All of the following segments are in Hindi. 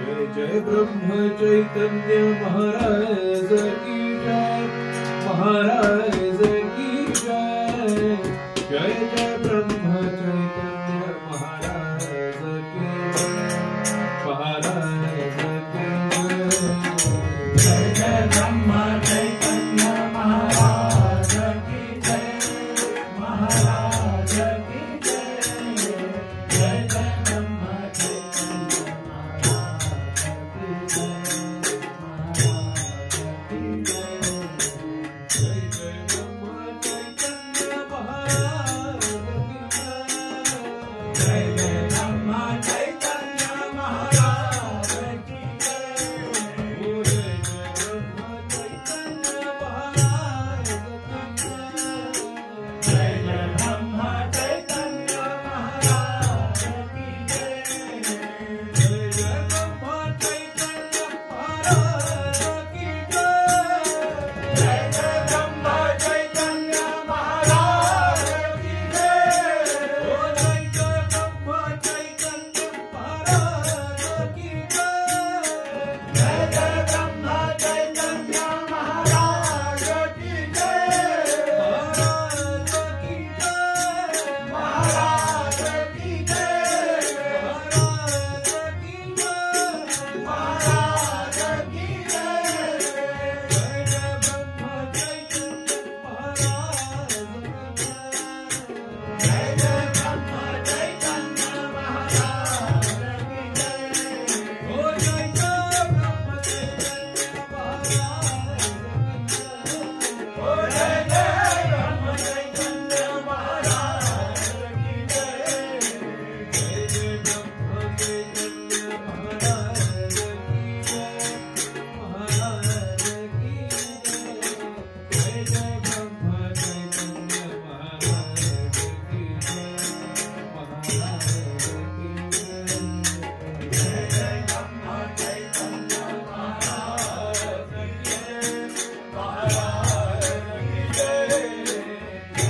जय जय ब्रह्म चैतन्य महाराज की जय, महाराज की जय। जय जय ब्रह्म चैतन्य महाराज की जय, महाराज की जय। जय जय ब्रह्म चैतन्य महाराज की जय, महाराज की जय। जय जय ब्रह्म चैतन्य महाराज की जय, महाराज की जय। जय जय ब्रह्म चैतन्य महाराज की जय, जय जय ब्रह्म चैतन्य महाराज की जय। जय जय ब्रह्म चैतन्य महाराज की जय, जय जय ब्रह्म चैतन्य महाराज की जय। जय जय ब्रह्म चैतन्य महाराज की जय, जय जय ब्रह्म चैतन्य महाराज की जय। ओ जय जय ब्रह्म चैतन्य महाराज की जय, जय जय ब्रह्म चैतन्य महाराज की जय। महाराज की जय, महाराज की जय, महाराज की जय, महाराज की जय। जय जय ब्रह्म चैतन्य महाराज की जय, जय जय ब्रह्म चैतन्य महाराज की जय। ओ जय जय ब्रह्म चैतन्य महाराज की जय, ओ जय जय ब्रह्म चैतन्य महाराज की जय। जय जय ब्रह्म चैतन्य महाराज की जय, महाराज की जय। जय जय ब्रह्म चैतन्य महाराज की जय, महाराज की जय। जय जय ब्रह्म चैतन्य महाराज की जय, महाराज की जय।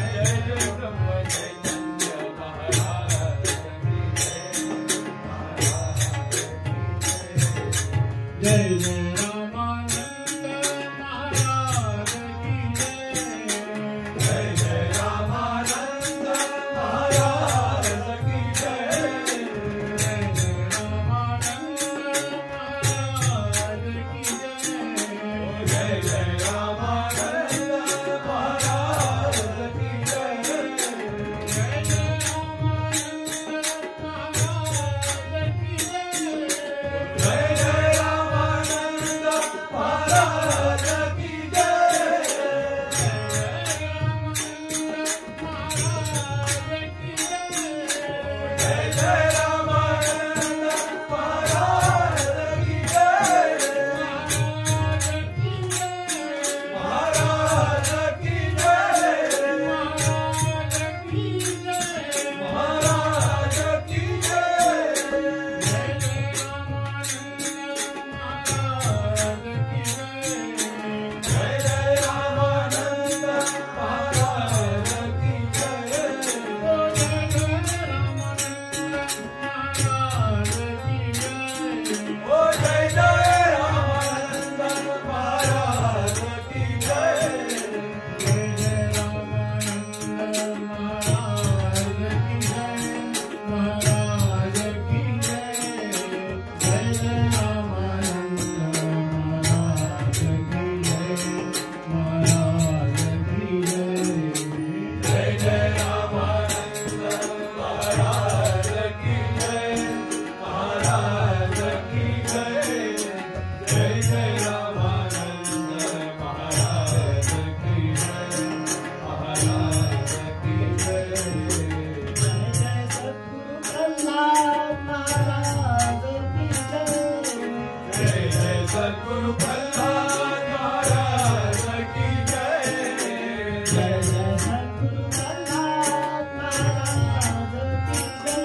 जय जय ब्रह्म चैतन्य महाराज की जय, महाराज की जय। जय जय रामानंद महाराज की जय, जय जय रामानंद महाराज की जय। जय जय रामानंद महाराज की जय, जय जय रामानंद महाराज की जय। जय जय रामानंद महाराज की जय, जय जय रामानंद महाराज की जय। जय जय रामानंद महाराज की जय, महाराज की जय, महाराज की जय। जय जय रामानंद महाराज की जय, जय जय रामानंद महाराज की जय। ओ जय जय रामानंद महाराज की जय, जय जय रामानंद महाराज की जय, महाराज की जय। जय जय रामानंद महाराज की जय, महाराज की जय। जय जय रामानंद महाराज की जय, महाराज की जय। जय जय रामानंद महाराज की जय, महाराज की जय। जय जय सद्गुरु प्रहलाद महाराज की जय, जय जय सद्गुरु प्रहलाद महाराज की जय। जय जय सद्गुरु प्रहलाद महाराज की जय,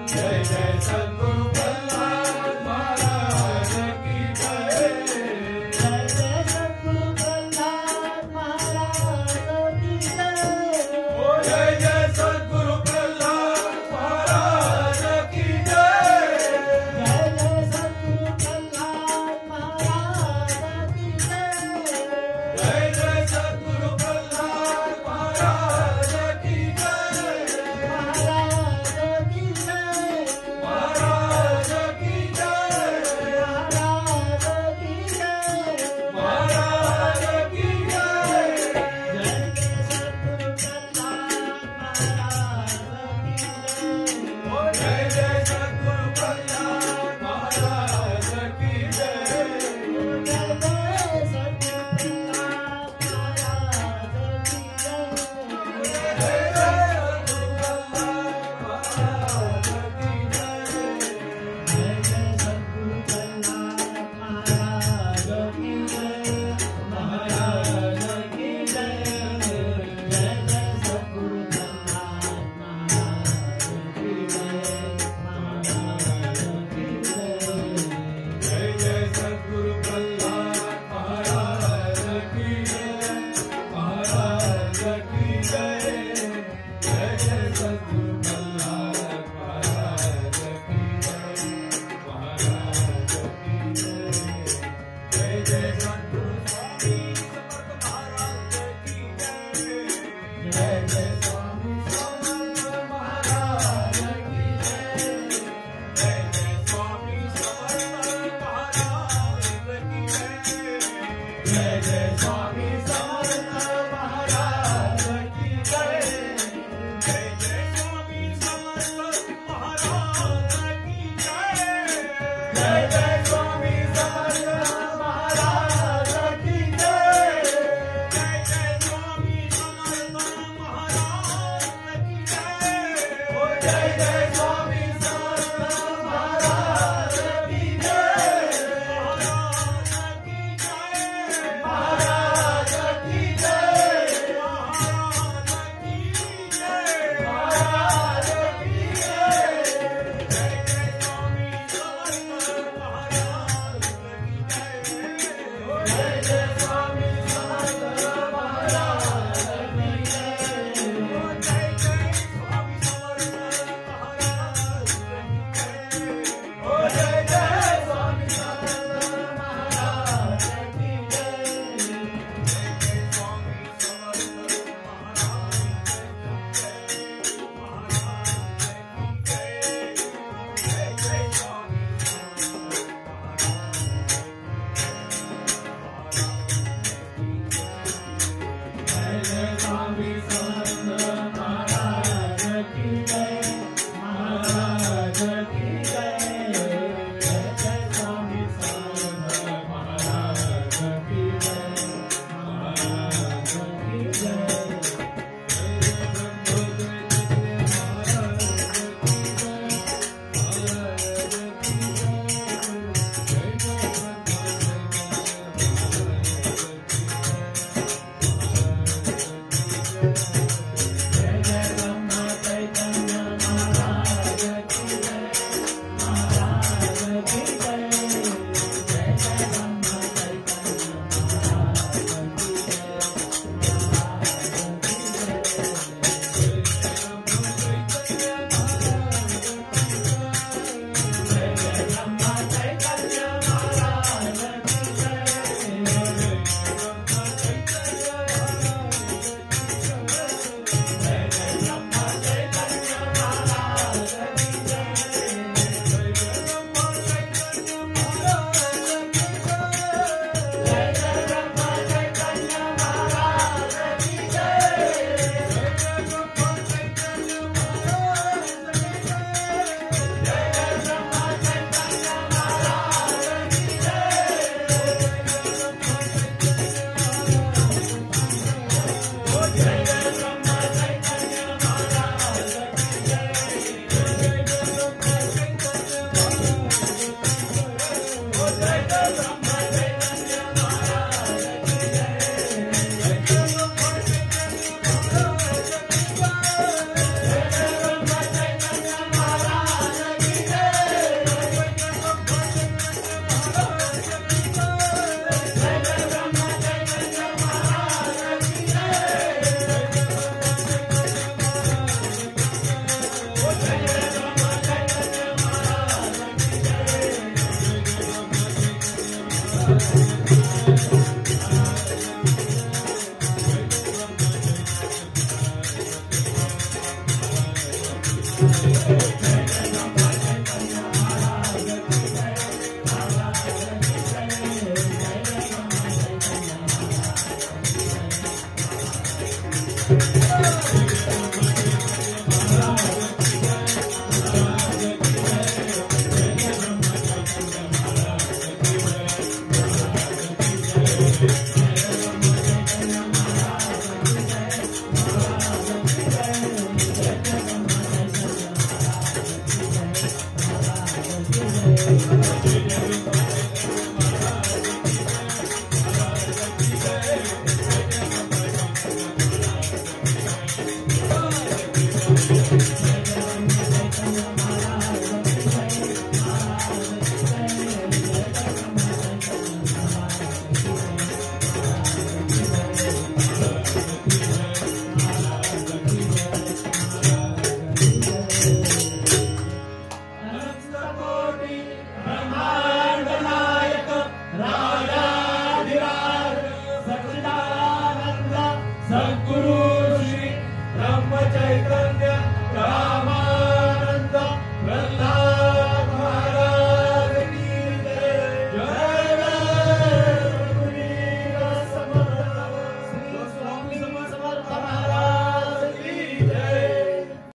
जय जय सद्गुरु प्रहलाद महाराज की जय। जय जय सद्गुरु प्रहलाद महाराज की जय, ओ जय जय सद्गुरु प्रहलाद महाराज की जय। जय जय सद्गुरु Jai